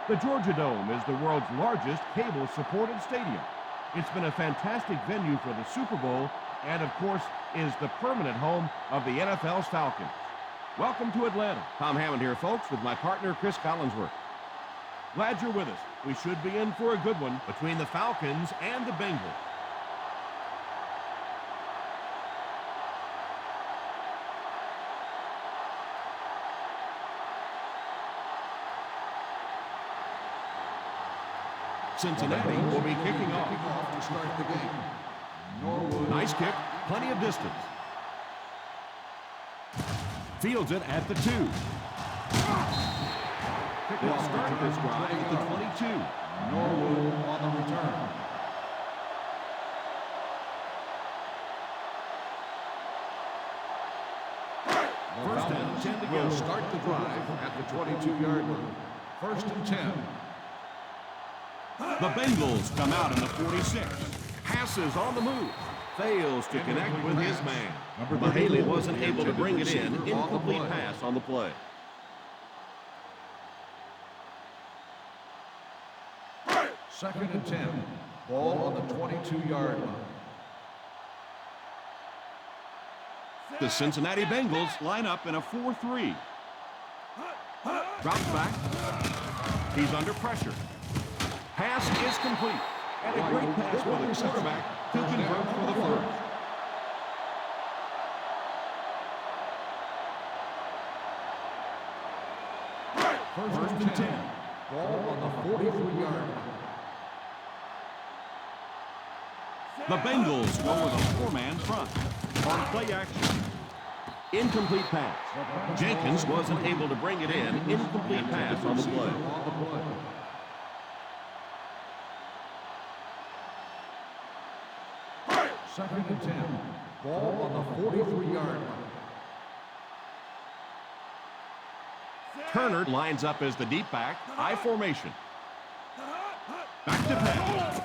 The Georgia Dome is the world's largest cable-supported stadium. It's been a fantastic venue for the Super Bowl and, of course, is the permanent home of the NFL's Falcons. Welcome to Atlanta. Tom Hammond here, folks, with my partner, Chris Collinsworth. Glad you're with us. We should be in for a good one between the Falcons and the Bengals. Cincinnati will be kicking off to start the game. Nice kick, plenty of distance. Fields it at the 2. They'll start this drive at the 22. Norwood on the return. First and 10 to go. Will start the drive at the 22-yard line. First and 10. The Bengals come out in the 46. Passes on the move. Fails to connect with his man. Mahaley wasn't able to bring it in. Incomplete pass on the play. Second and 10. Ball on the 22-yard line. The Cincinnati Bengals line up in a 4-3. Drops back. He's under pressure. Pass is complete. And a great pass for the quarterback to convert for the first. First and 10. Ball on the 43-yard line. The Bengals go with a 4-man front. On play action. Incomplete pass. Jenkins wasn't able to bring it in. Incomplete pass on the play. Second and 10. Ball on the 43-yard line. Turner lines up as the deep back. I formation. Back to pass.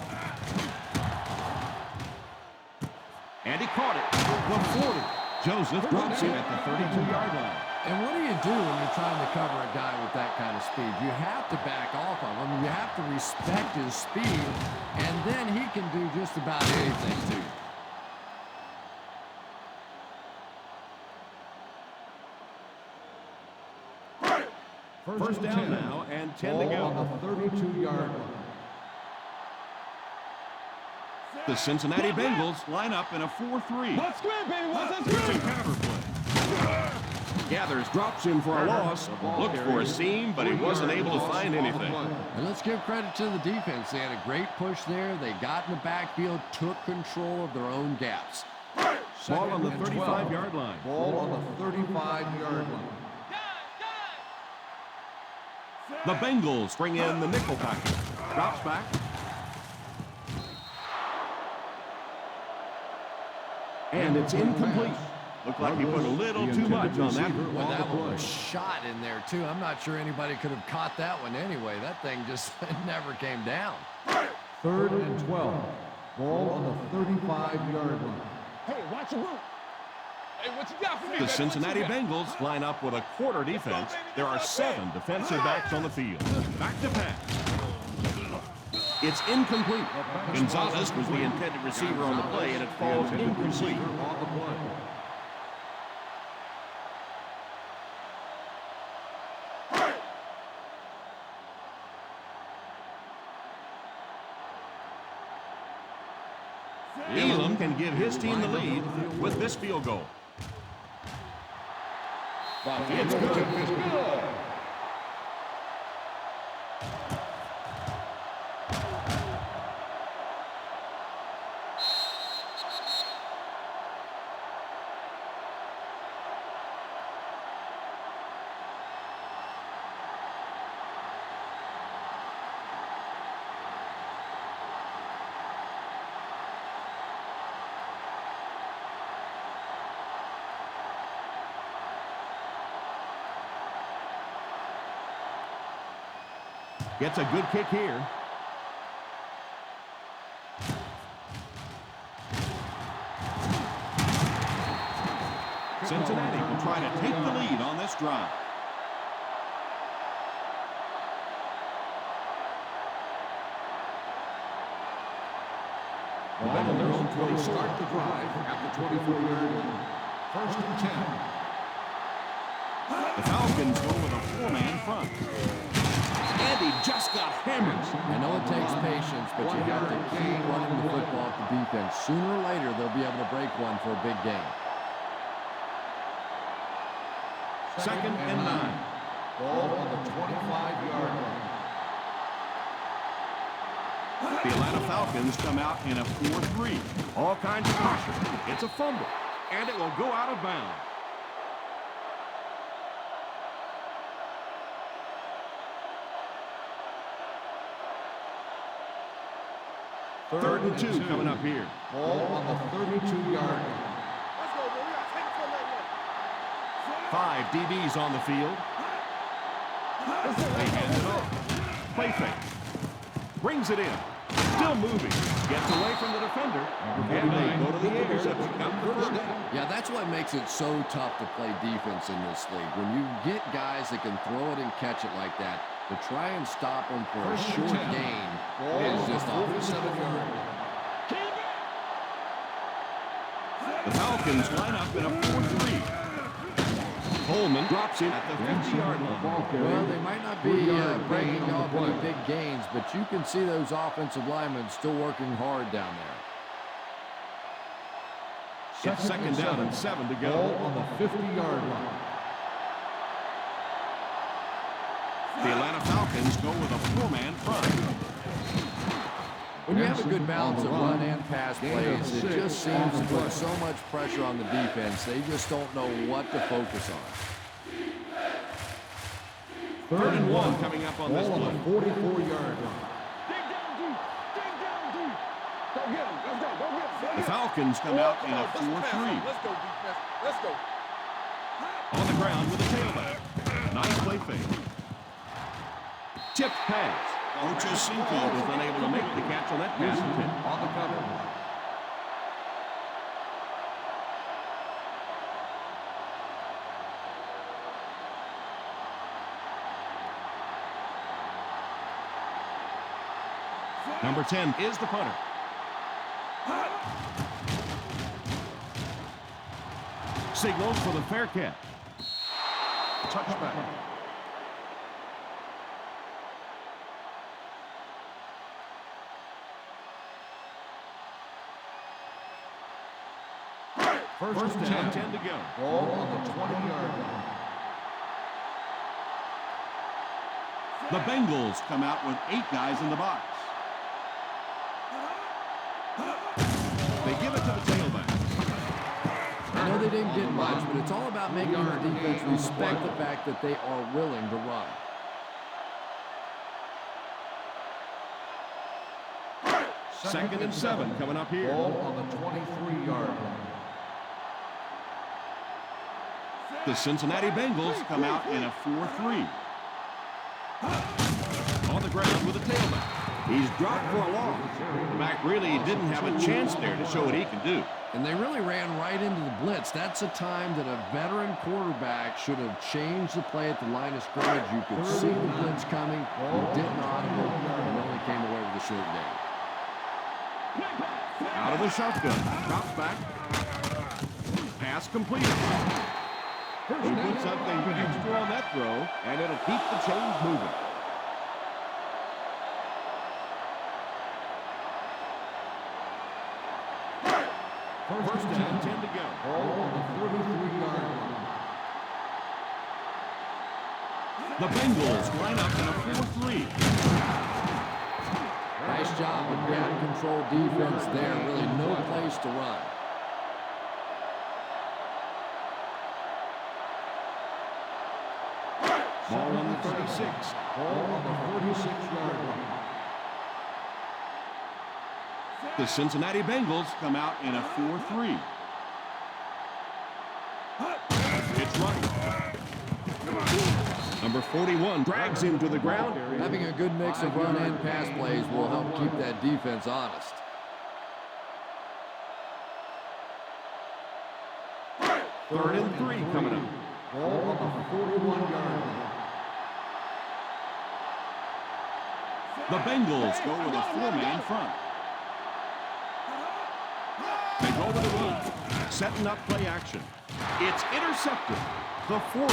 And he caught it. The 40. Joseph drops him at the 32-yard line. And what do you do when you're trying to cover a guy with that kind of speed? You have to back off of him. You have to respect his speed, and then he can do just about anything to you. First down now and 10 to go. On the 32-yard line. The Cincinnati Bengals line up in a 4-3. What's good, baby? What's Here's a counter play. Gathers, drops him for a loss. Looked for a seam, but he wasn't able to find anything. And let's give credit to the defense. They had a great push there. They got in the backfield, took control of their own gaps. Ball on the 35-yard line. Ball on the 35-yard line. The Bengals bring in the nickel package. Drops back. And it's incomplete. Looked like he put a little too much on that. Well, that one was shot in there, too. I'm not sure anybody could have caught that one anyway. That thing just never came down. Third and 12. Ball on the 35-yard line. Hey, watch your move. Hey, what you got for me? The Cincinnati Bengals line up with a quarter defense. There are 7 defensive backs on the field. Back to pass. It's incomplete. Gonzalez was the intended receiver on the play, and it falls incomplete. Elam can give his team the lead with this field goal. It's good. Gets a good kick here. Cincinnati will try to take the lead on this drive. Ball on their own 20. Start the drive at the 24-yard line. First and 10. The Falcons go with a four-man front. And he just got hammered. I know it takes patience, but you have to keep running the football at the defense. Sooner or later, they'll be able to break one for a big game. Second and 9. Ball on the 25-yard line. The Atlanta Falcons come out in a 4-3. All kinds of pressure. It's a fumble, and it will go out of bounds. Third and 2 coming up here. Ball on the 32-yard line. Let's go, bro. We got to take it from that way. 5 DBs on the field. They hand it off. Play fake. Brings it in. Still moving. Gets away from the defender. And they go to the air to pick up the first down. Yeah, that's what makes it so tough to play defense in this league. When you get guys that can throw it and catch it like that, to try and stop them for a short gain is just awful. The Falcons line up in a 4-3. Coleman drops in at the 50-yard line. Well, they might not be breaking off any big gains, but you can see those offensive linemen still working hard down there. It's second down and 7 to go. Ball on the 50-yard line. The Atlanta Falcons go with a four-man front. When you have a good balance of run and pass plays, it just seems to put so much pressure on the defense, they just don't know what to focus on. Third and 1 coming up on this Ball play. on the 44-yard line. Dig down deep. Dig down deep. Go get him. Let's go. Go get him. The Falcons come out in a 4-3. Let's go, defense. Let's go. On the ground with a tailback. Nice play fake. Tipped pass. Ochocinco was unable to make the catch on that pass attempt. On the cover. Number 10 is the punter. Signals for the fair catch. Touchback. First down, 10 to go. Ball on the 20-yard line. The Bengals come out with 8 guys in the box. They give it to the tailback. I know they didn't get much, but it's all about making the defense respect the fact that they are willing to run. Second and 7 coming up here. Ball on the 23-yard line. The Cincinnati Bengals come out in a 4-3. On the ground with a tailback. He's dropped for a loss. The back really didn't have a chance there to show what he can do. And they really ran right into the blitz. That's a time that a veteran quarterback should have changed the play at the line of scrimmage. You could see the blitz coming. He didn't audible and only came away with a short game. Out of the shotgun. Drops back. Pass complete. He put something extra on that throw, and it'll keep the chains moving. First down, 10 to go. Ball on the 33-yard line. The Bengals line up in a 4-3. Nice job with ground control defense there. Really no place to run. Ball on the 36. Ball on the 46-yard line. The Cincinnati Bengals come out in a 4-3. It's running. Number 41 drags him to the ground. Having a good mix of run and pass plays will help keep that defense honest. Third and 3 coming up. Ball on the 41-yard line. The Bengals go with a four-man front. They go to the run. Setting up play action. It's intercepted. The 40.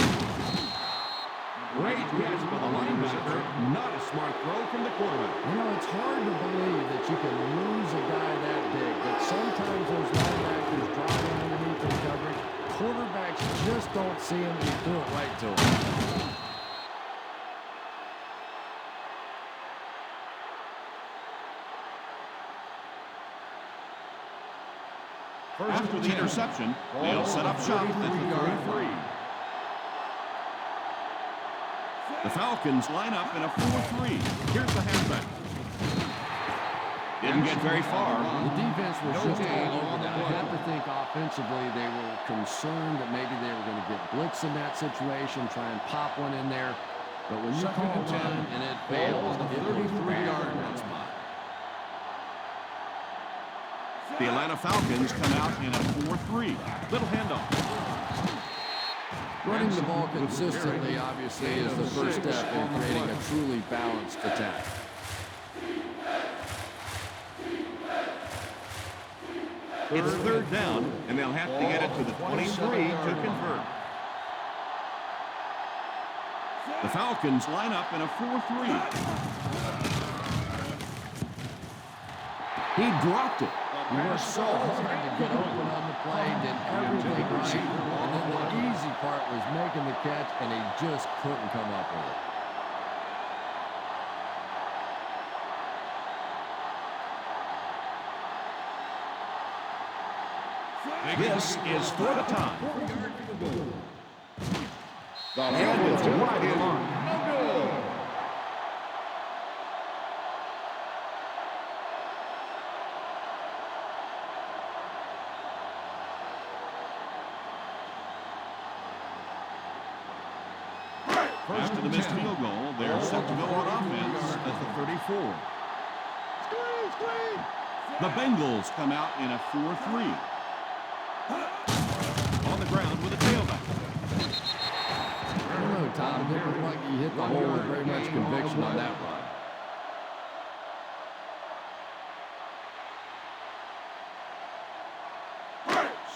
Great catch by the linebacker. Not a smart throw from the quarterback. You know, it's hard to believe that you can lose a guy that big, but sometimes those linebackers drop in underneath their coverage. Quarterbacks just don't see him and do it right to him. After the interception, they'll set up shop at the 33. The Falcons line up in a 4-3. Here's the halfback. Didn't get very far. The defense was just all over that. I have to think offensively they were concerned that maybe they were going to get blitz in that situation, try and pop one in there. But when you call a run and it fails, it was 33-yard run spot. The Atlanta Falcons come out in a 4-3. Little handoff. Running the ball consistently, obviously, is the first step in creating a truly balanced attack. It's third down, and they'll have to get it to the 23 to convert. The Falcons line up in a 4-3. He dropped it. He worked so hard to get open on the play, did everything right, and then the easy part was making the catch, and he just couldn't come up with it. This is for the time. And it's wide in line. No good. After the missed field goal, they're set to go on offense at the 34. The Bengals come out in a 4-3. On the ground with a tailback. I don't know, Tom. It looked like he hit the hole with very much conviction on that run.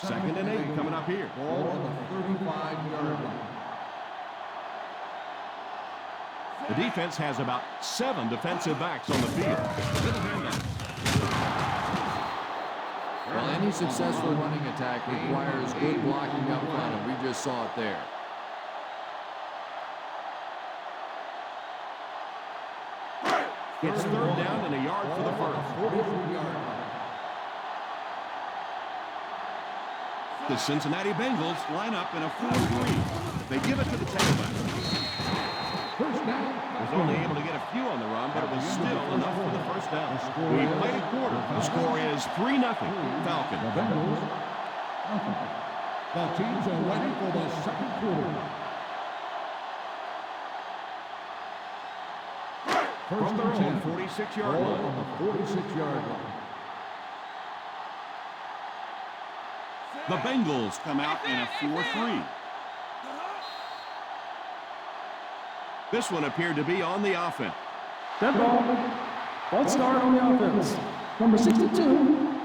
Second and 8 coming up here. Ball on the 35-yard line. The defense has about 7 defensive backs on the field. Well, any successful running attack requires good blocking up front, and we just saw it there. It's third down and a yard for the first. 43-yard line. The Cincinnati Bengals line up in a 4-3. They give it to the tailback. First down. Was only able to get a few on the run, but it was still enough for the first down. We played a quarter. The score is 3-0 Falcons. The Bengals. The teams are ready for the second quarter. From their own 46-yard Ball line. on the 46-yard line. The Bengals come out in a 4-3. This one appeared to be on the offense. Dead ball. Ball start on the offense. Number 62. And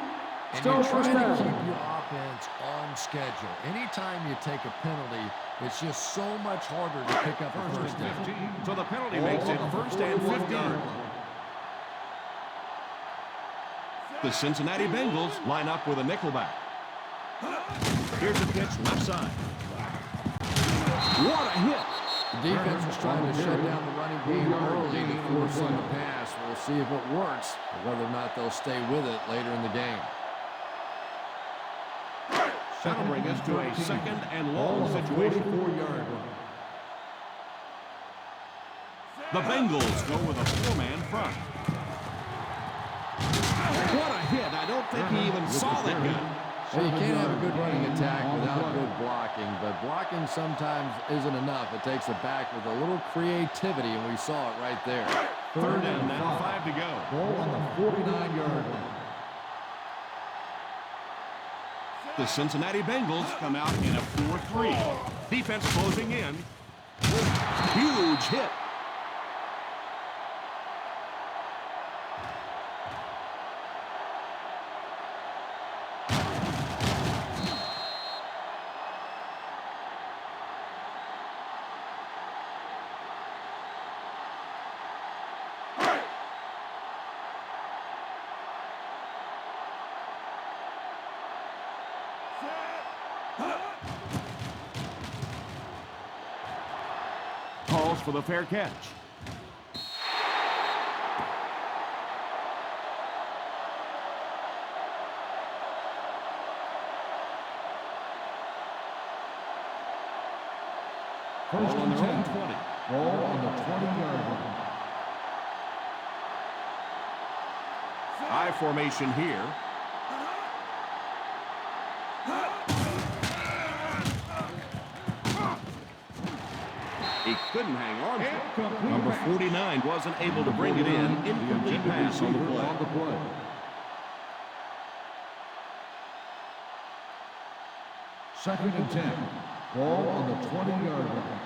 Still you're first trying to down. keep your offense on schedule. Anytime you take a penalty, it's just so much harder to pick up a first down. So the penalty makes it first and 15. The Cincinnati Bengals line up with a nickelback. Here's a pitch left side. What a hit! The defense is trying to shut down the running game early to force them to pass. We'll see if it works, or whether or not they'll stay with it later in the game. That'll bring us to a second and long situation. 44-yard line. The Bengals go with a 4-man front. What a hit! I don't think he even saw that guy. Well, you can't have a good running attack without good blocking, but blocking sometimes isn't enough. It takes a back with a little creativity, and we saw it right there. Third down now, 5 to go. Ball on the 49-yard line. The Cincinnati Bengals come out in a 4-3. Defense closing in. Huge hit. Calls for the fair catch. First Ball on and their own 10. 20. Ball on the 20-yard line. I formation here. He couldn't hang on to it. Number 49 wasn't able to bring it in. Incomplete pass on the play. Second and 10. Ball on the 20-yard line.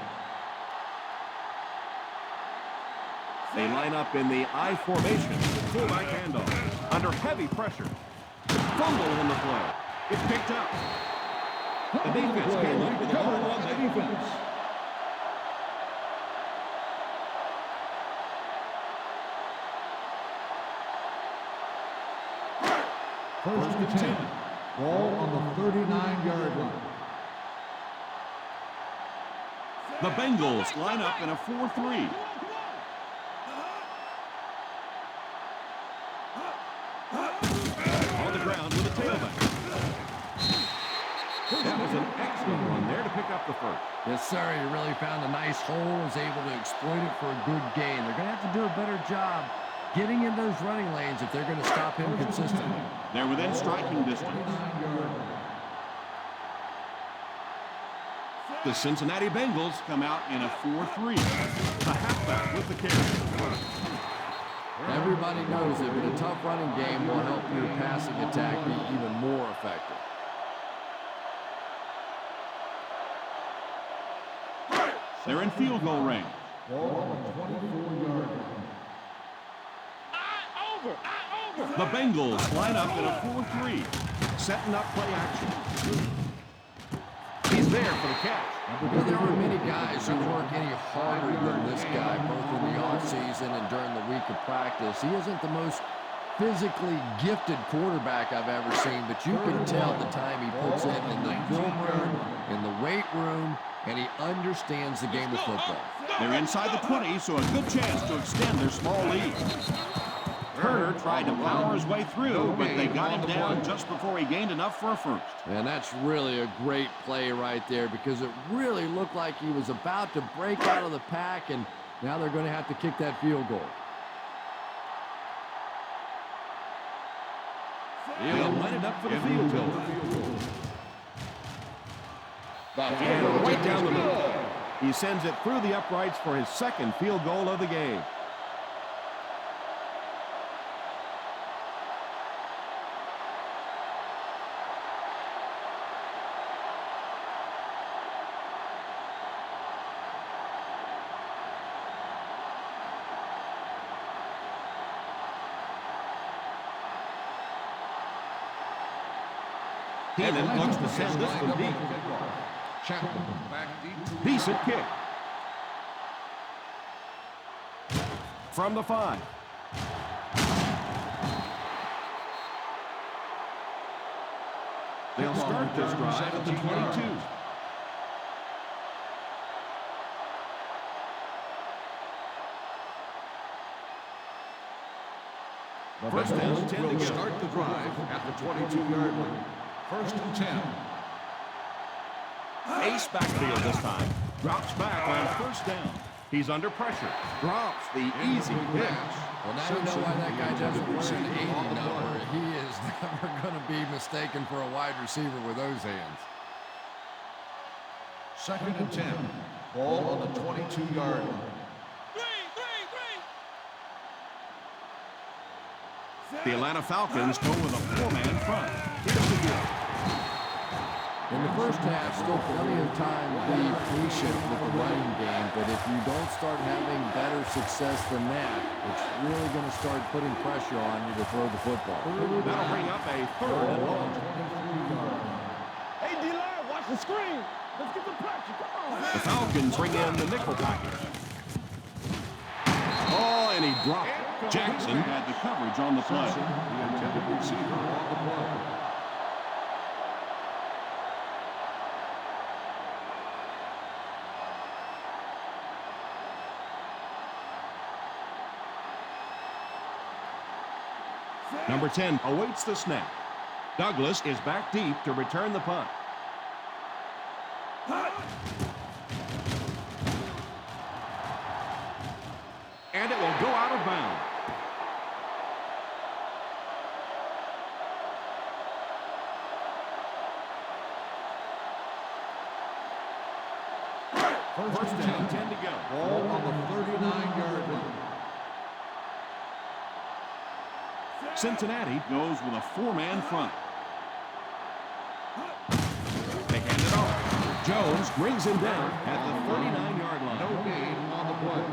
They line up in the I formation. Fullback handoff. Under heavy pressure. Fumble on the play. It's picked up. The defense came up with a ball on the defense. First and 10. Ball on the 39-yard line. The Bengals line up in a 4-3. On the ground with a tailback. That was an excellent run there to pick up the first. Yes, sir. He really found a nice hole, was able to exploit it for a good gain. They're going to have to do a better job getting in those running lanes if they're going to stop him consistently. They're within striking distance. The Cincinnati Bengals come out in a 4-3. The halfback with the carry. Everybody knows it, but a tough running game will help your passing attack be even more effective. They're in field goal range. Ball on the 24-yard line. The Bengals line up in a 4-3. Setting up play action. He's there for the catch. Well, there are many guys who work any harder than this guy, both in the offseason and during the week of practice. He isn't the most physically gifted quarterback I've ever seen, but you can tell the time he puts in the film room, in the weight room, and he understands the game of football. They're inside the 20, so a good chance to extend their small lead. Turner tried to power his way through, but they got him down just before he gained enough for a first. And that's really a great play right there because it really looked like he was about to break out of the pack, and now they're going to have to kick that field goal. He'll line it up for the field goal. And right down the middle. He sends it through the uprights for his second field goal of the game. Heenan looks to send this one deep. Decent kick. From the 5. They'll start this drive at the 22. First and 10 will start the drive at the 22-yard line. First and 10. Ace backfield this time. Drops back on first down. He's under pressure. Drops the easy pick. Well, now you know why that guy doesn't wear an 80 number. He is never going to be mistaken for a wide receiver with those hands. Second and 10. Ball on the 22-yard line. The Atlanta Falcons go with a 4-man front. Here's the deal. In the first half, still plenty of time to be patient with the running game, but if you don't start having better success than that, it's really going to start putting pressure on you to throw the football. That'll bring up a third and long. Hey, D-line, watch the screen. Let's get the pressure. Come on. The Falcons bring in the nickel package. Oh, and he dropped it. Jackson had the coverage on the play. The intended receiver on the play. Number 10 awaits the snap. Douglas is back deep to return the punt. And it will go out of bounds. First down, 10 to go. Ball on the 39-yard line. Cincinnati goes with a four-man front. They hand it off. Jones brings him down at the 39-yard line. No gain on the play.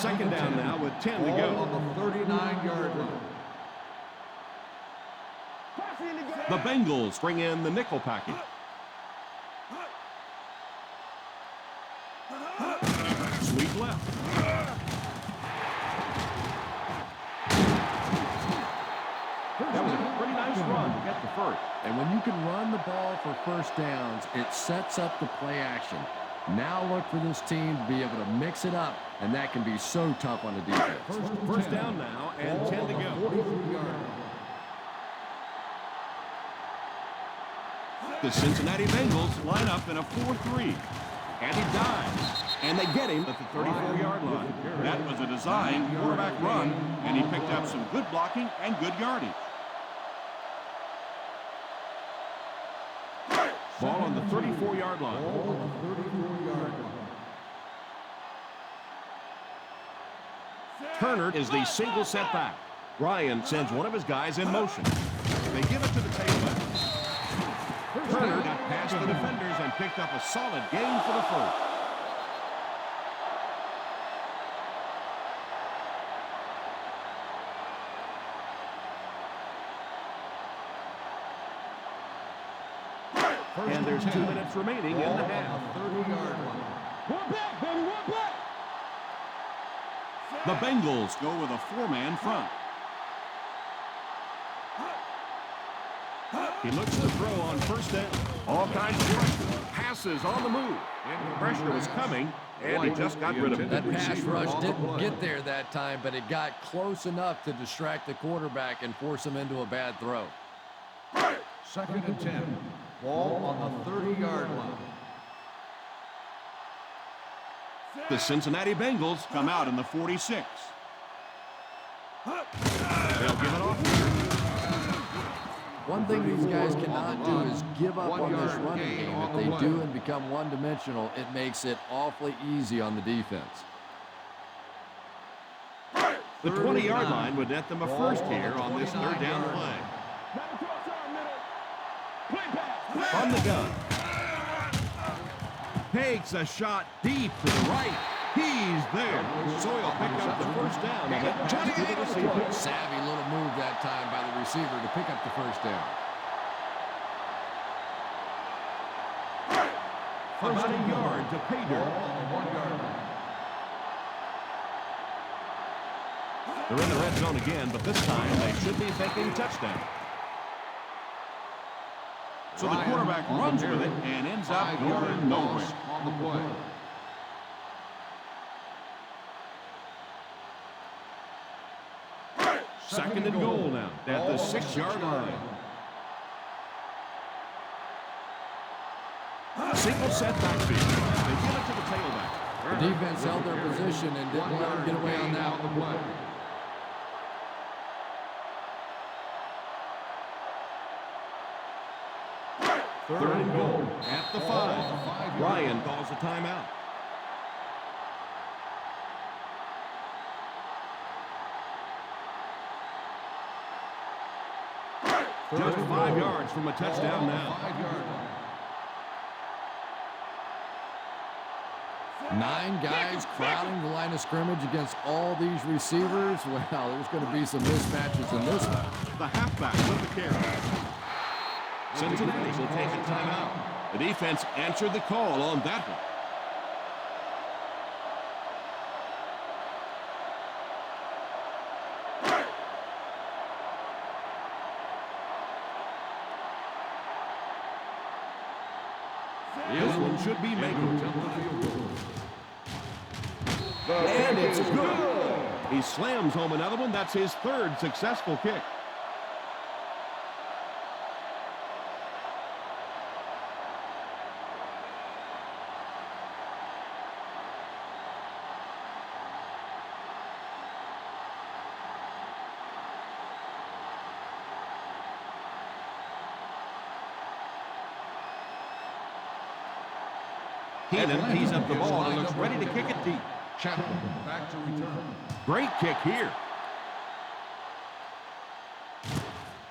Second down now with 10 to Ball go. on the 39-yard line. The Bengals bring in the nickel package. Sweep left. That was a pretty nice run to get the first. And when you can run the ball for first downs, it sets up the play action. Now look for this team to be able to mix it up, and that can be so tough on the defense. First down now and 10 to go. The Cincinnati Bengals line up in a 4-3. And he dives. And they get him at the 34-yard line. That was a designed quarterback run, and he picked up some good blocking and good yardage. Ball on the 34-yard line. Turner is the single setback. Ryan sends one of his guys in motion. They give it to the tailback. Turner got past the defenders and picked up a solid gain for the first. And there's 2 minutes remaining in the half. 30-yard line. One back, baby, one back. The Bengals go with a four-man front. He looks to throw on first down. All kinds of pressure. Passes on the move. And pressure was coming, and he just got rid of it. That pass rush didn't get there that time, but it got close enough to distract the quarterback and force him into a bad throw. Second and 10. Ball on the 30-yard line. The Cincinnati Bengals come out in the 46. They'll give it off. One thing these guys cannot do is give up on this running game. If they do and become one-dimensional, it makes it awfully easy on the defense. The 20-yard line would net them a first here on this third down play. From the gun. Takes a shot deep to the right. He's there. Soyle picked up the first down. Savvy little move that time by the receiver to pick up the first down. First and yard to pay dirt. They're in the red zone again, but this time they should be thinking touchdown. So the quarterback runs with it and ends up going nowhere. On the play. Second and goal now at the 6-yard line. Single set backfield. They give it to the tailback. The defense held their position and didn't let them get away on that one. Third and goal at the 5. Ryan calls a timeout. Just 5 yards from a touchdown now. 9 guys crowding the line of scrimmage against all these receivers. Well, there's going to be some mismatches in this one. The halfback with the carry. Cincinnati will take a timeout. The defense answered the call on that one. This one should be making. And it's good. He slams home another one. That's his third successful kick. Heenan tees up the ball and looks ready to kick it deep. Chapman back to return. Great kick here.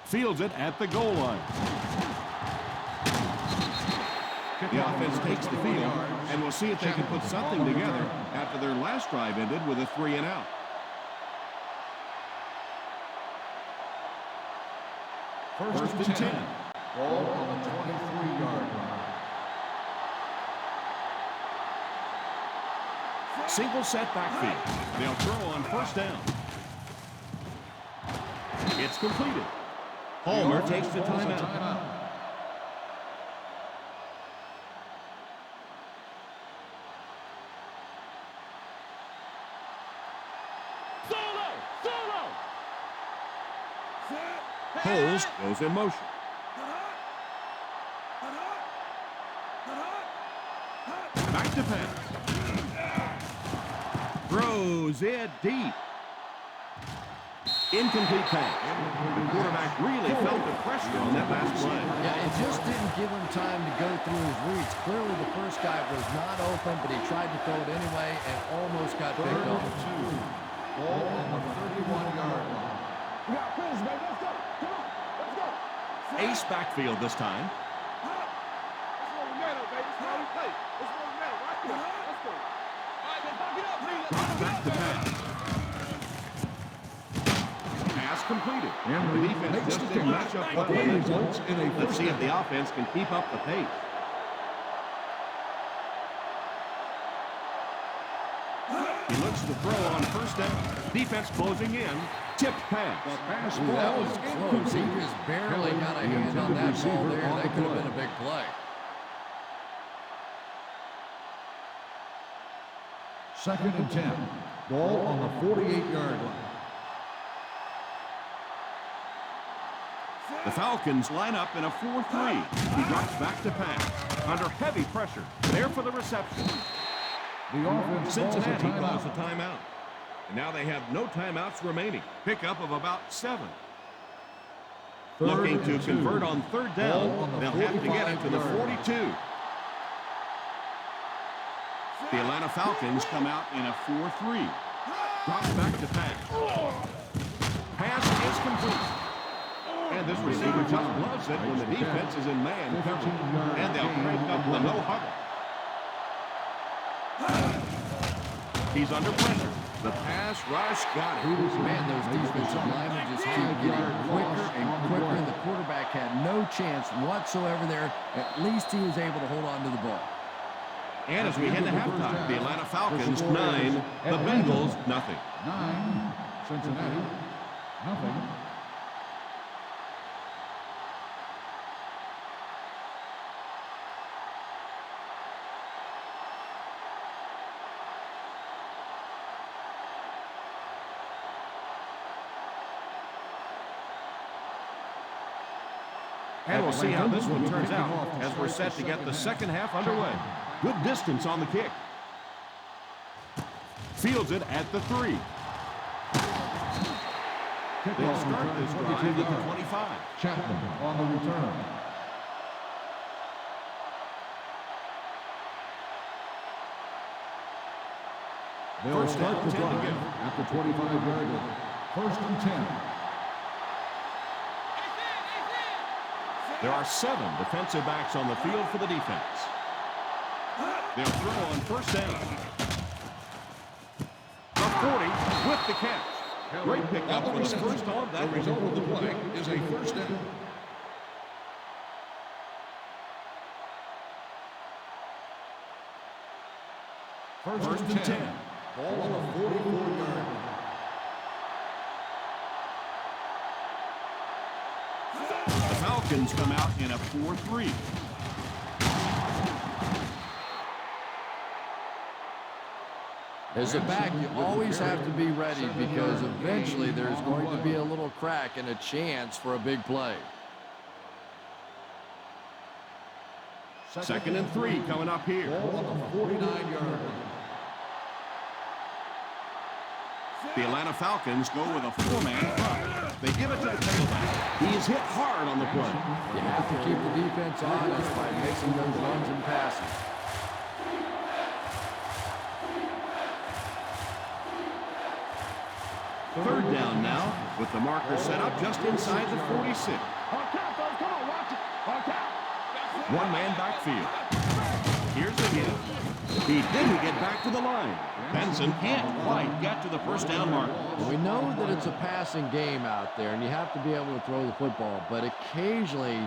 Fields it at the goal line. The offense takes the field, and we'll see if they can put something together after their last drive ended with a 3-and-out. First and 10. Ball on the 23-yard line. Single set backfield. They'll throw on first down. It's completed. Palmer takes the timeout. Coles goes in motion. Back to pass. Throws it deep. Incomplete pass. The quarterback really felt the pressure on that last play. Yeah, it just didn't give him time to go through his reads. Clearly, the first guy was not open, but he tried to throw it anyway and almost got picked off. Ball on the 31-yard line. We got finish, baby. Let's go. Come on. Let's go. Ace backfield this time. That's what we made of, baby. That's how we play. That's what we made of. Right there. Let's go. All right, let's back it up, please. Back to pass. Pass completed. The defense just didn't match up what they needed. Let's see if the offense can keep up the pace. He looks to throw on first down. Defense closing in. Tipped pass. Ooh, that was close. He just barely got a hand on that ball there. That could have been a big play. Second and 10. Ball on the 48-yard line. The Falcons line up in a 4-3. He drops back to pass. Under heavy pressure. There for the reception. The offense Cincinnati calls a timeout. And now they have no timeouts remaining. Pickup of about 7. Looking to convert on third down. They'll have to get it to the 42. The Atlanta Falcons come out in a 4-3. Drops back to pass. Pass is complete. And this receiver just gloves it when the defense is in man coverage. And they'll crank up the no huddle. He's under pressure. The pass rush got it. Man, those defensive linemen just keep getting quicker and quicker. The quarterback had no chance whatsoever there. At least he was able to hold on to the ball. And as we head to halftime, the Atlanta Falcons 9, the Bengals nothing. 9, Cincinnati, nothing. And we'll see how this one turns out as we're set to get the second half underway. Good distance on the kick. Fields it at the 3. They'll start this drive at the 25. Chapman on the return. They'll start the drive at the 25-yard line. First and 10. There are 7 defensive backs on the field for the defense. They'll throw on first down. The 40 with the catch. Great pickup for the first on that result of the play is a first down. First and 10. Ball on the 44-yard line. The Falcons come out in a 4-3. As a back, you always have to be ready because eventually there's going to be a little crack and a chance for a big play. 2nd and 3 coming up here. Ball on the 49-yard line. The Atlanta Falcons go with a 4-man front. They give it to the tailback. He is hit hard on the play. You have to keep the defense honest by mixing those runs and passes. Third down now with the marker set up just inside the 46. One man backfield. Here's the hit. He didn't get back to the line. Benson can't quite get to the first down marker. We know that it's a passing game out there, and you have to be able to throw the football, but occasionally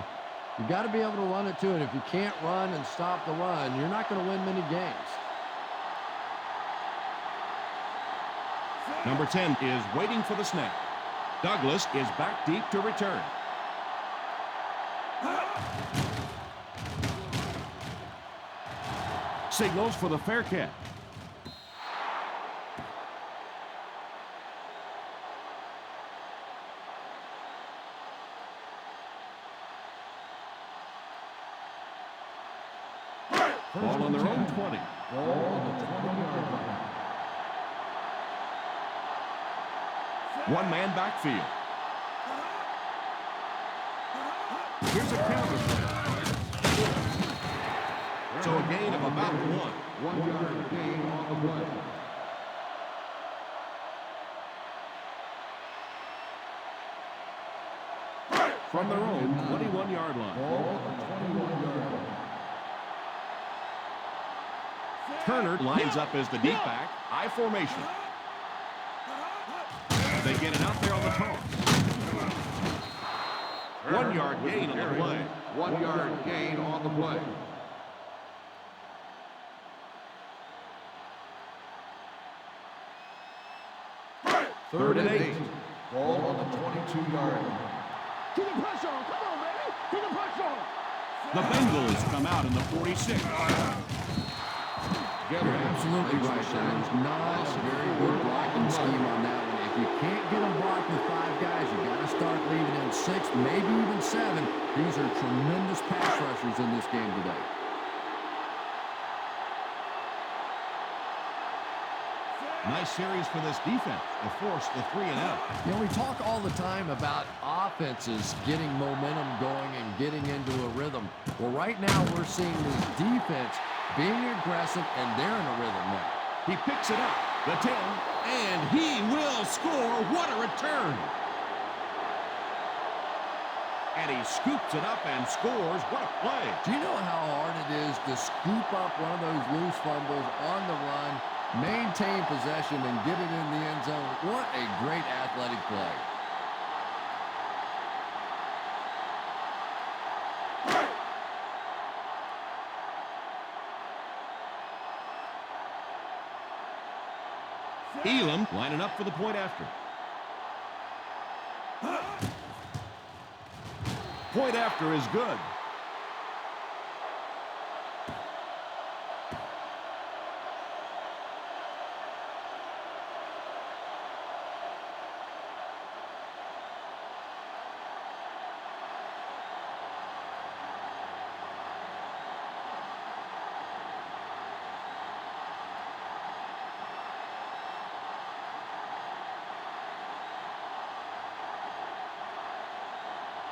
you've got to be able to run it too, and if you can't run and stop the run, you're not going to win many games. Number 10 is waiting for the snap. Douglas is back deep to return. Signals for the fair catch. Ball on their own 20. Ball on the 20-yard line. One man backfield. Here's a counter play. So a gain of about 1. 1 yard gain on the play. From their own 21-yard line. Ball on the 21-yard line. Turner lines up as the deep back. I formation. They get it out there on the toss. 1 yard gain on the play. 1 yard gain on the play. Third and 8. Ball on the 22-yard line. Keep the pressure on. Come on, baby. Keep the pressure on. The Bengals come out in the 46. You're absolutely right. There's not a very good blocking scheme on that one. If you can't get them blocked with 5 guys, you got to start leaving in 6, maybe even 7. These are tremendous pass rushers in this game today. Nice series for this defense to force the 3 and out. You know, we talk all the time about offenses getting momentum going and getting into a rhythm. Well, right now we're seeing this defense being aggressive, and they're in a rhythm now. He picks it up, the 10, and he will score. What a return. And he scoops it up and scores. What a play. Do you know how hard it is to scoop up one of those loose fumbles on the run, maintain possession, and get it in the end zone? What a great athletic play. Elam lining up for the point after. Point after is good.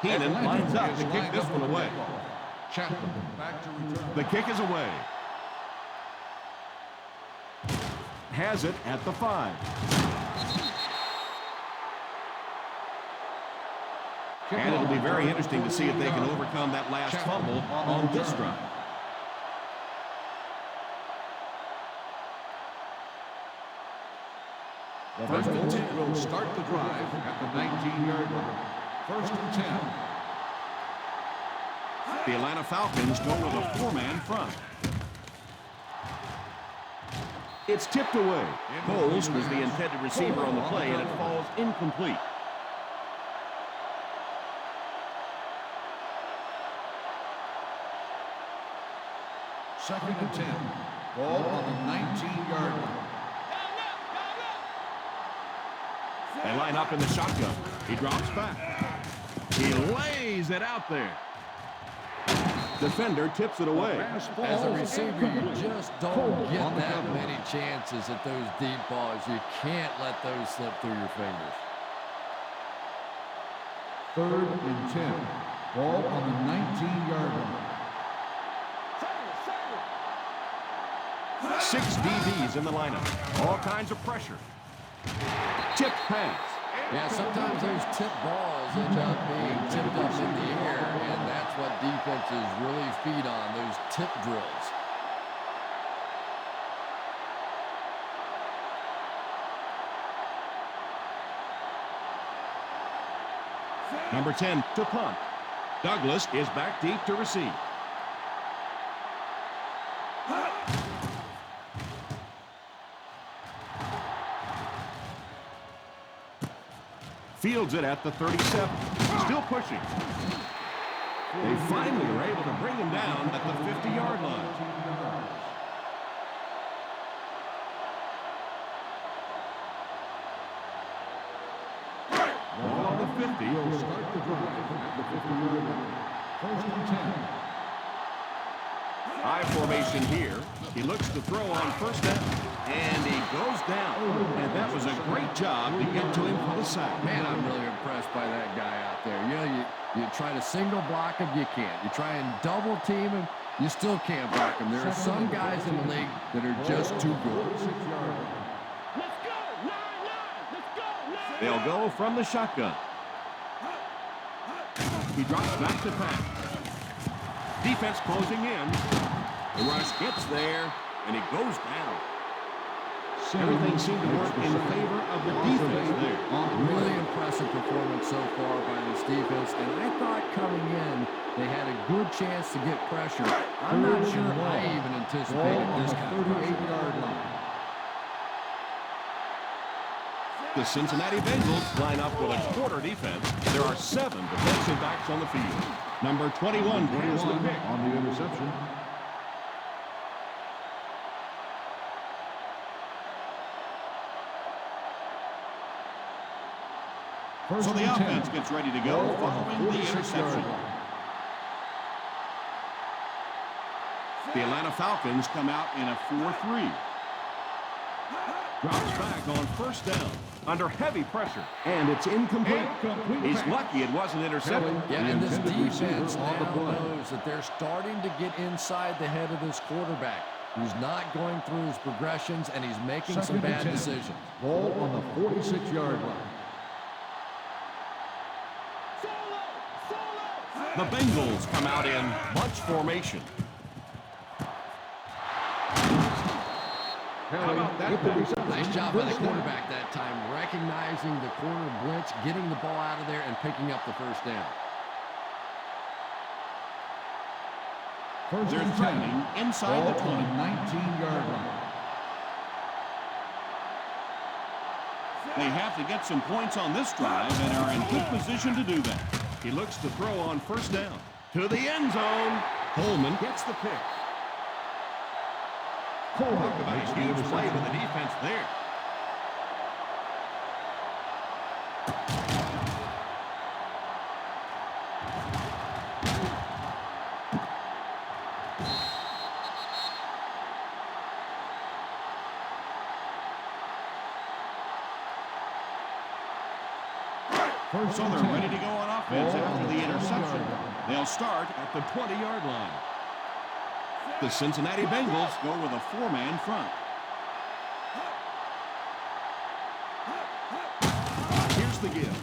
Keenan lines up to kick this one away. Chapman back to return. The kick is away. Has it at the 5. And it'll be very interesting to see if they can overcome that last fumble on this drive. First and 10 will start the drive at the 19-yard line. First and 10. The Atlanta Falcons go with a 4-man front. It's tipped away. Bowles was the intended receiver on the play, and it falls incomplete. Second and 10. Ball on the 19-yard line. They line up in the shotgun. He drops back. He lays it out there. Defender tips it away. As a receiver, you just don't get that many chances at those deep balls. You can't let those slip through your fingers. 3rd and 10. Ball on the 19-yard line. 6 DBs in the lineup. All kinds of pressure. Tip pass. Yeah, sometimes those tip balls end up being tipped up in the air, and that's what defenses really feed on, those tip drills. Number 10 to punt. Douglas is back deep to receive. Fields it at the 37. Still pushing. They finally are able to bring him down at the 50-yard line. Ball on the 50. He'll start the drive at the 50-yard line. 1st and 10. High formation here. He looks to throw on 1st down. And he goes down. And that was a great job to get to him for the sack. Man, I'm really impressed by that guy out there. You know, you try to single block him, you can't. You try and double team him, you still can't block him. There are some guys in the league that are just too good. They'll go from the shotgun. He drops back to pass. Defense closing in. The rush gets there, and he goes down. Everything seemed to work in favor of the defense there. Really impressive performance so far by this defense, and I thought coming in they had a good chance to get pressure. I'm not sure I even anticipated this kind of 38-yard line. The Cincinnati Bengals line up with a quarter defense. There are 7 defensive backs on the field. Number 21 has the pick. On the interception. So the offense gets ready to go following the interception. The Atlanta Falcons come out in a 4-3. Drops back on 1st down. Under heavy pressure. And it's incomplete. He's lucky it wasn't intercepted. Yeah, and this defense now knows that they're starting to get inside the head of this quarterback. He's not going through his progressions, and he's making some bad decisions. Ball on the 46-yard line. The Bengals come out in bunch formation. Nice job by the quarterback that time, recognizing the corner blitz, getting the ball out of there, and picking up the 1st down. They're threatening inside the 20. 19-yard line. They have to get some points on this drive and are in good position to do that. He looks to throw on 1st down. To the end zone. Coleman gets the pick. Talk about a huge play with the defense there. So they're ready to go on offense after the interception. They'll start at the 20-yard line. The Cincinnati Bengals go with a 4-man front. Here's the give.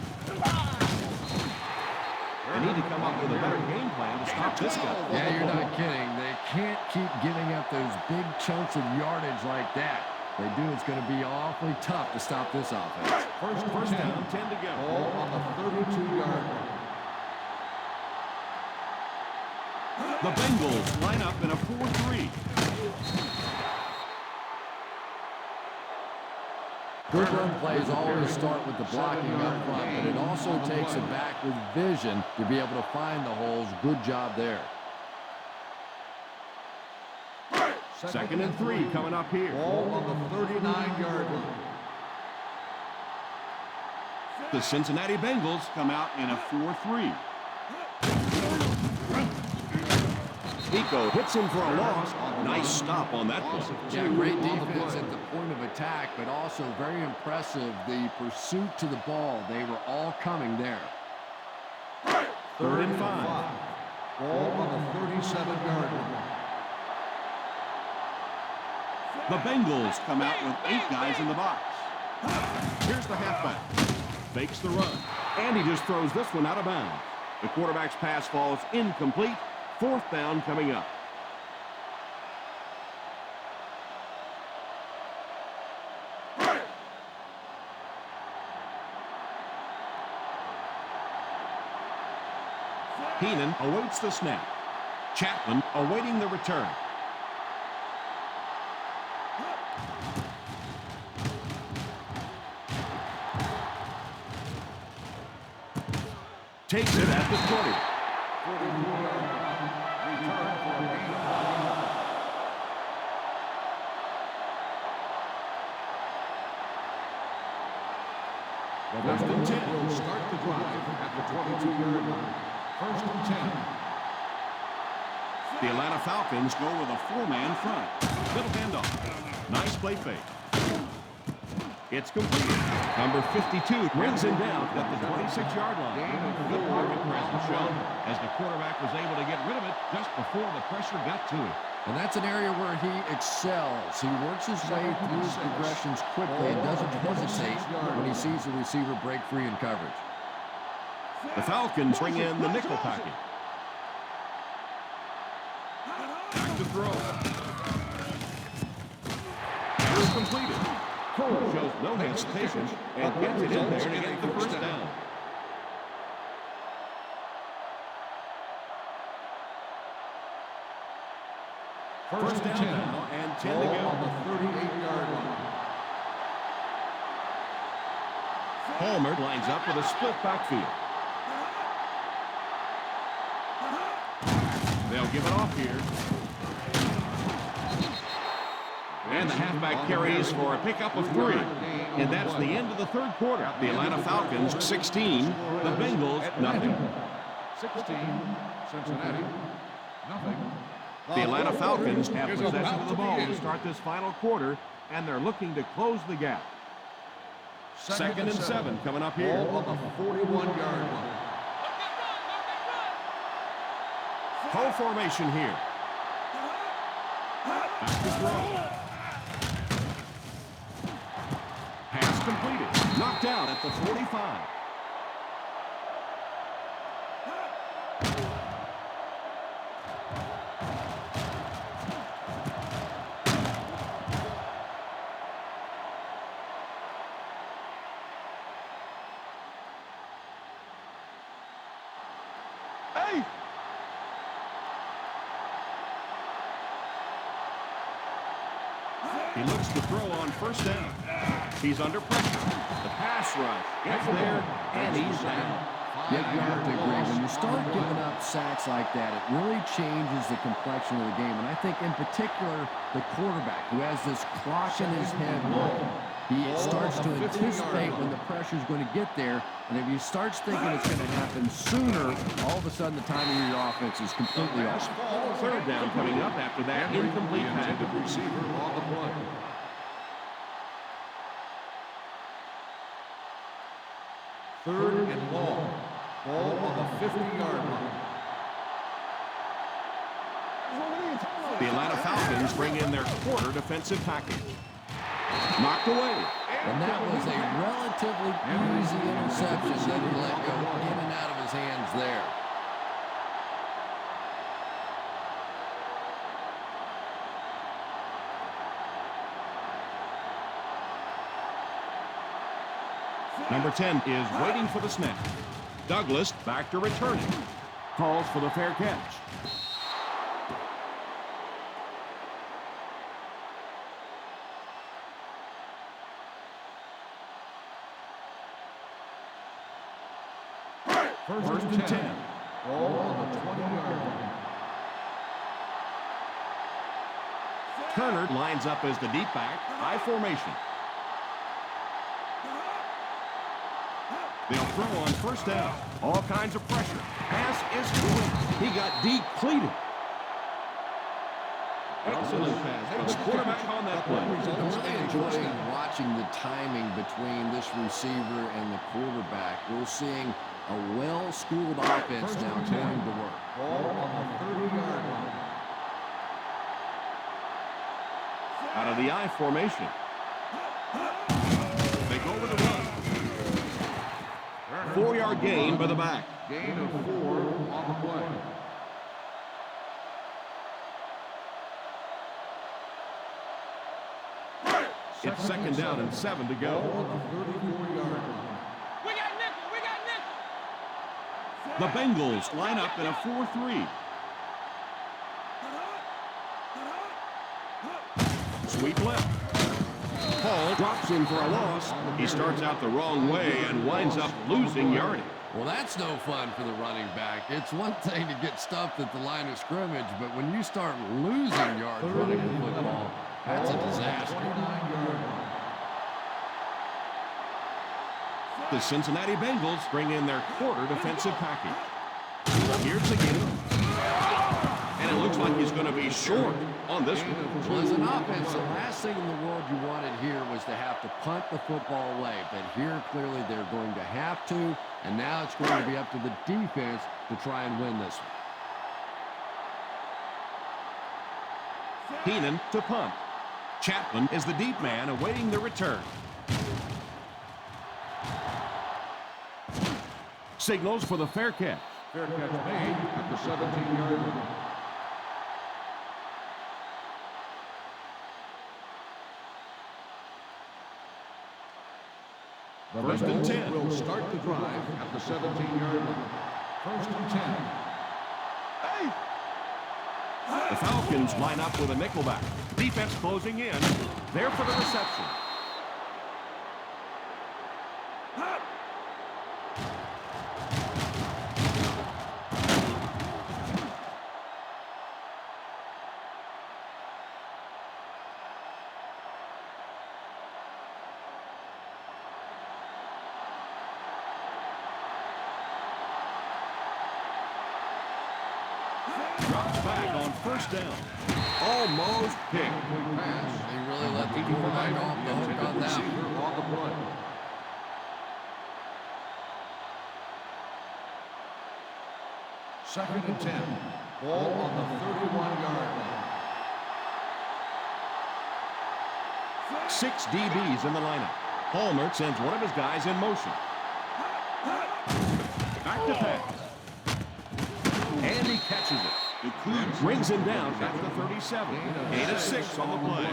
They need to come up with a better game plan to stop this guy. Yeah, you're not kidding. They can't keep giving up those big chunks of yardage like that. If they do, it's going to be awfully tough to stop this offense. First down, 10 to go. Ball on the 32-yard line. The Bengals line up in a 4-3. Good run plays always start with the blocking up front, but it also takes a back with vision to be able to find the holes. Good job there. 2nd and 3 coming up here. Ball on the 39-yard line. The Cincinnati Bengals come out in a 4-3. Nico hits him for a loss. Nice stop on that play. Yeah, great defense at the point of attack, but also very impressive the pursuit to the ball. They were all coming there. 3rd and 5. Ball on the 37-yard line. The Bengals come out with 8 guys in the box. Here's the halfback. Fakes the run. And he just throws this one out of bounds. The quarterback's pass falls incomplete. 4th down coming up. Heenan awaits the snap. Chapman awaiting the return. Takes it at the 20. First and 10 will start the drive at the 22-yard line. 1st and 10. The Atlanta Falcons go with a 4-man front. Little handoff. Nice play fake. It's complete. Number 52 brings him down at the 26-yard line. Good pocket presence shown as the quarterback was able to get rid of it just before the pressure got to him. And that's an area where he excels. He works his way through his progressions quickly and doesn't hesitate when he sees the receiver break free in coverage. The Falcons bring in the nickel package. Back to throw. Here's completed. Cole shows no hesitation and gets it in there to get the first down. First and 10 and 10 to go. On the 38-yard line. Palmer lines up with a split backfield. They'll give it off here. And the halfback carries for a pickup of 3. And that's the end of the 3rd quarter. The Atlanta Falcons 16, the Bengals nothing. 16, Cincinnati, nothing. The Atlanta Falcons have possession of the ball to start this final quarter, and they're looking to close the gap. 2nd and 7 coming up here. Ball on the 41-yard line. Full formation here. Back to throw. Pass completed. Knocked out at the 45. Hey! He looks to throw on 1st down. He's under pressure. The pass rush gets there, and he's down. Yeah, you have to agree. When you start giving up sacks like that, it really changes the complexion of the game. And I think in particular, the quarterback, who has this clock in his head working, he starts to anticipate when the pressure is going to get there. And if he starts thinking it's going to happen sooner, all of a sudden the timing of your offense is completely off. 3rd down coming up after that incomplete pass. The receiver on the play. 3rd and long. Ball on the 50-yard line. The Atlanta Falcons bring in their quarter defensive package. Knocked away. And that was a relatively easy interception that he let go in and out of his hands there. Number 10 is waiting for the snap. Douglas back to returning. Calls for the fair catch. First and 10. Ball on the 20-yard line. Turner lines up as the deep back. High formation. They'll throw on first down. All kinds of pressure. Pass is complete. He got depleted. Excellent pass. But the quarterback on that play. I'm really enjoying watching the timing between this receiver and the quarterback. We're seeing a well-schooled offense now going to work. Ball on the 30-yard line. Out of the I formation. They go with the run. 4-yard gain by the back. Gain of 4 on the play. It's second down and 7 to go. Ball on the 34-yard line. We got nickel. We got nickel. The Bengals line up in a 4-3. Sweep left. Paul drops in for a loss. He starts out the wrong way and winds up losing yardage. Well, that's no fun for the running back. It's one thing to get stuffed at the line of scrimmage, but when you start losing yards running the football, that's a disaster. 29-yard line. The Cincinnati Bengals bring in their quarter defensive package. Here's the game. And it looks like he's going to be short on this one. Well, as an offense, the last thing in the world you wanted here was to have to punt the football away. But here, clearly, they're going to have to. And now it's going to be up to the defense to try and win this one. Heenan to punt. Chapman is the deep man awaiting the return. Signals for the fair catch. Fair catch made at the 17-yard line. The First and 10. will start the drive at the 17-yard line. First and 10. The Falcons line up with a nickelback. Defense closing in. There for the reception. Drops back on first down. Almost picked. Pass. They really let the quarterback off the hook on that one. Receiver on the play. Second and 10. Ball on the 31-yard line. 6 DBs in the lineup. Palmer sends one of his guys in motion. Back to pass. And he catches it. Duke brings him down at the 37. Gain of 6 on the play.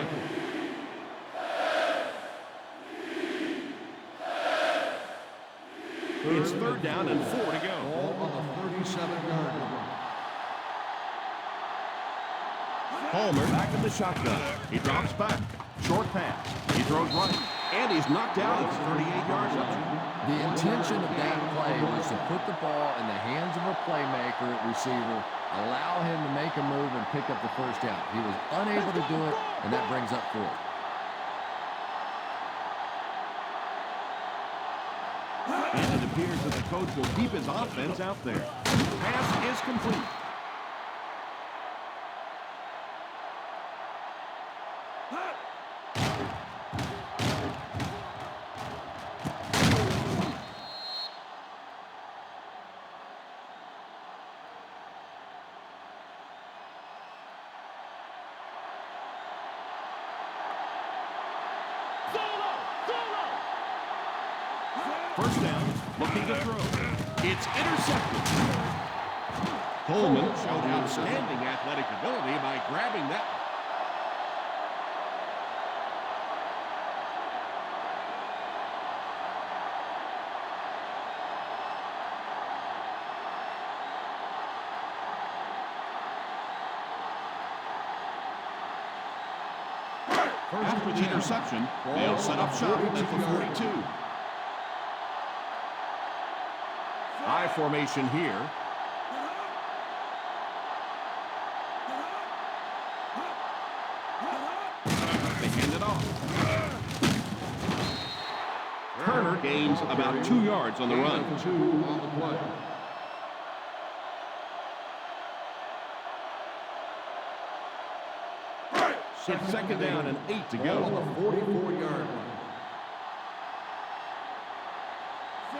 It's third down and 4 to go. Ball on the 37-yard line. Palmer back in the shotgun. He drops back. Short pass. He throws right. And he's knocked out. It's 38 yards up. The intention of that play was to put the ball in the hands of a playmaker at receiver, allow him to make a move and pick up the first down. He was unable to do it, and that brings up 4. And it appears that the coach will keep his offense out there. Pass is complete. First down, looking to throw. It's intercepted. Coleman showed outstanding athletic ability by grabbing that. After the interception, they'll set up shop at the 42. I formation here. They hand it off. returner gains about 2 yards on the run. 2 on the play. It's second down and 8 to Ball on go. the 44-yard line.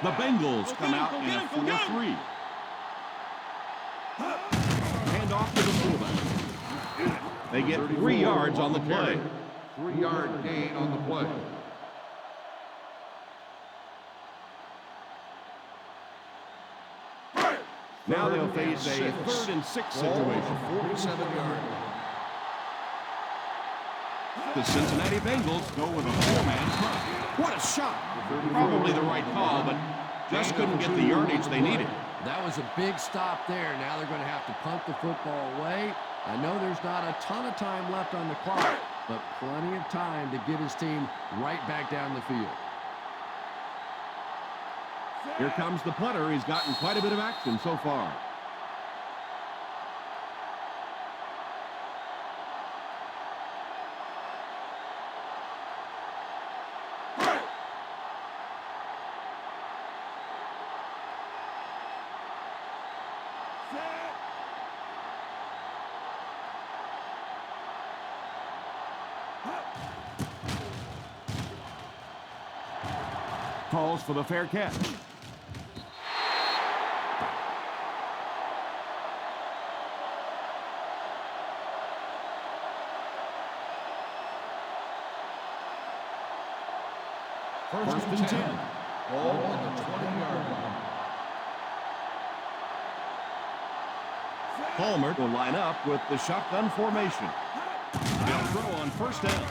The Bengals come out in a 4-3. Hand off to the fullback. They get 3 yards on the play. 3-yard gain on the play. Now they'll face a 3rd and 6 situation. 47-yard line. The Cincinnati Bengals go with a 4-man front. What a shot! Probably the right call, but just couldn't get the yardage they needed. That was a big stop there. Now they're going to have to punt the football away. I know there's not a ton of time left on the clock, but plenty of time to get his team right back down the field. Here comes the punter. He's gotten quite a bit of action so far. Calls for the fair catch. First and 10. Ball on the 20-yard line. Palmer will line up with the shotgun formation. They'll throw on first down.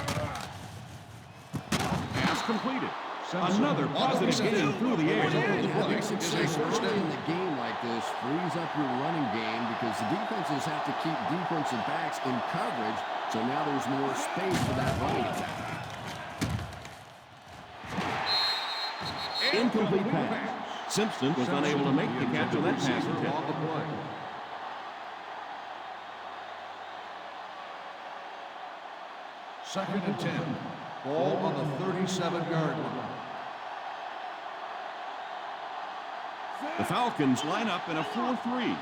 Pass completed. Another positive gain through the air. Having success early in the game like this frees up your running game because the defenses have to keep defensive backs in coverage, so now there's more space for that running attack. Incomplete pass. Simpson was unable to make the catch on that pass attempt. On the play. Second and 10. Ball on the 37-yard line. The Falcons line up in a 4-3.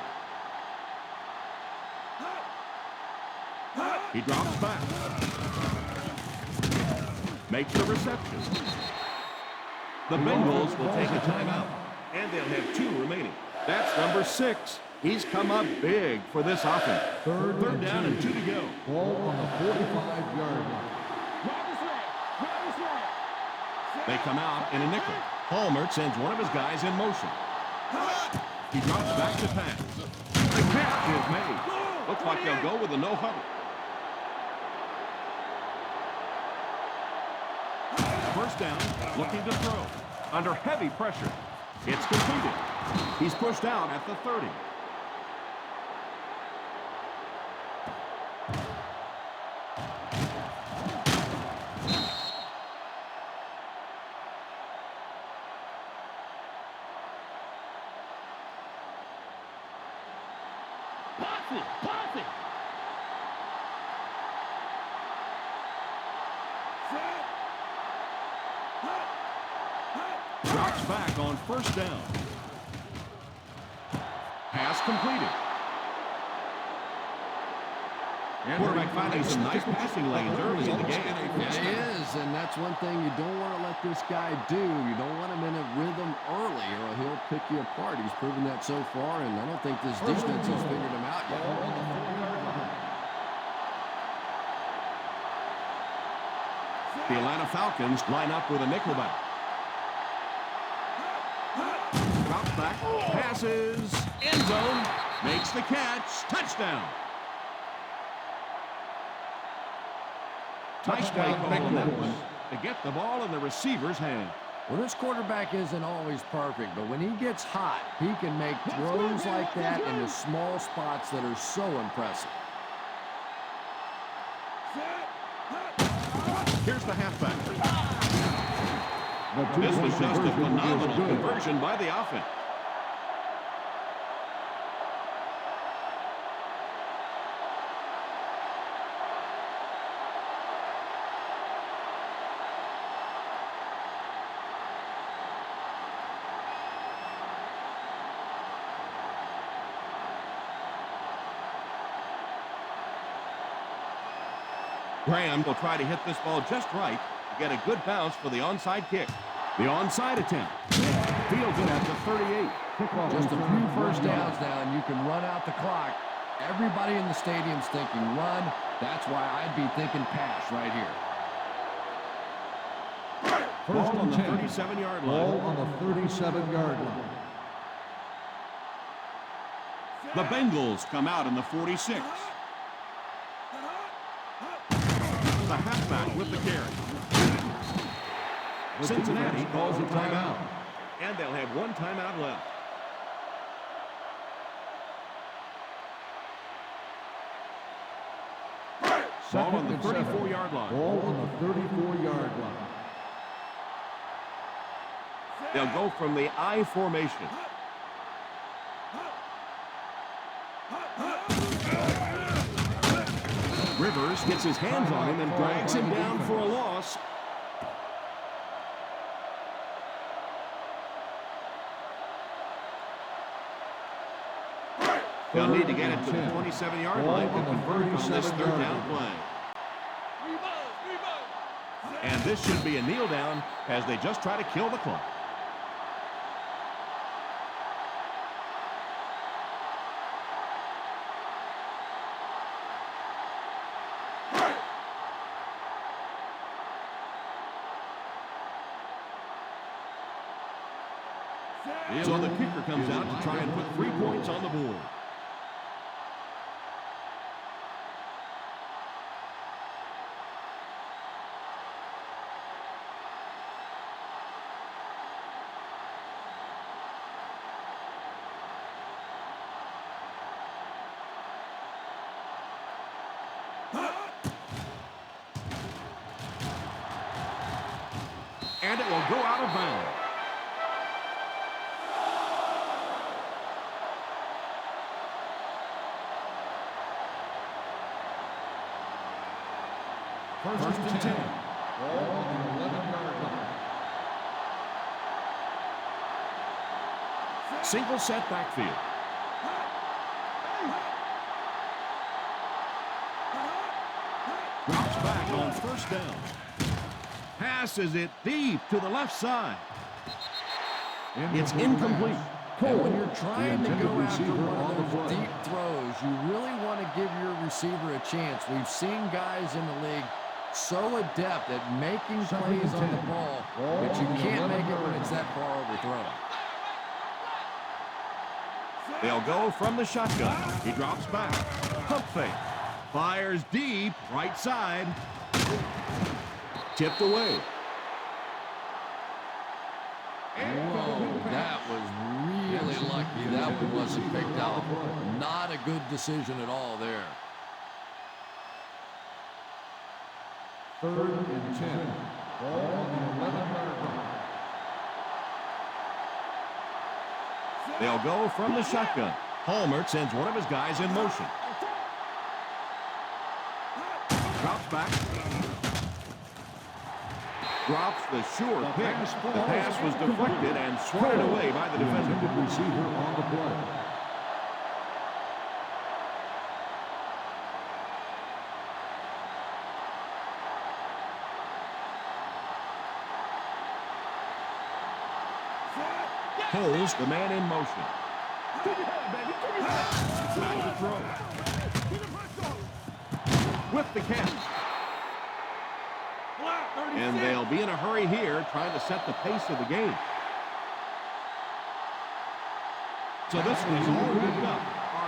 He drops back. Makes the reception. The Bengals will take a timeout, and they'll have 2 remaining. That's number 6. He's come up big for this offense. Third down and 2 to go. Ball on the 45-yard line. They come out in a nickel. Palmer sends one of his guys in motion. He drops back to pass. The catch is made. Looks like they'll go with a no huddle. First down, looking to throw. Under heavy pressure. It's completed. He's pushed out at the 30. Drops back on first down. Pass completed. Quarterback finding some nice passing lanes early in the game. Yeah, he is, and that's one thing you don't want to let this guy do. You don't want him in a rhythm early, or he'll pick you apart. He's proven that so far, and I don't think this defense has figured him out yet. The Atlanta Falcons line up with a nickelback. Drops back, passes, end zone, makes the catch, touchdown. Nice play call on that one to get the ball in the receiver's hand. Well, this quarterback isn't always perfect, but when he gets hot, he can make throws like that in the small spots that are so impressive. Here's the halfback. This was just a phenomenal conversion by the offense. Graham will try to hit this ball just right to get a good bounce for the onside kick. The onside attempt. Fields it at the 38. Just a few first downs now, and you can run out the clock. Everybody in the stadium's thinking run. That's why I'd be thinking pass right here. Ball on the 37-yard line. Ball on the 37-yard line. The Bengals come out in the 46. The halfback with the carry. Cincinnati calls a timeout. And they'll have one timeout left. Ball on the 34-yard line. Ball on the 34-yard line. They'll go from the I formation. Rivers gets his hands on him and drags him down for a loss. They'll need to get it to the 27-yard line to convert on this third down play. And this should be a kneel down as they just try to kill the clock. So the kicker comes out to try and put 3 points on the board. And it will go out of bounds. First and 10. Ball on the 11-yard line. Single set backfield. Drops back on first down. Passes it deep to the left side. It's incomplete. And when you're trying to go after one of those deep throws, you really want to give your receiver a chance. We've seen guys in the league so adept at making plays on the ball, but you can't make it when it's that far overthrown. They'll go from the shotgun. He drops back. Pump fake. Fires deep, right side. Tipped away. Whoa, that was really lucky. That one wasn't picked out. Not a good decision at all there. Third and 10. Ball on the 11-yard line. They'll go from the shotgun. Palmer sends one of his guys in motion. Drops back. Drops the sure pick. The pass was deflected and swatted away by the defender. Intended receiver on the play. Pulls the man in motion. With the catch. And they'll be in a hurry here, trying to set the pace of the game. So this one is all ripped up.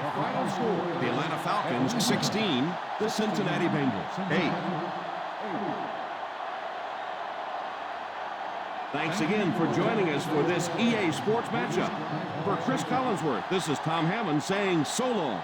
Our final score, the Atlanta Falcons 16, the Cincinnati Bengals 8. Thanks again for joining us for this EA Sports matchup. For Chris Collinsworth, this is Tom Hammond saying so long.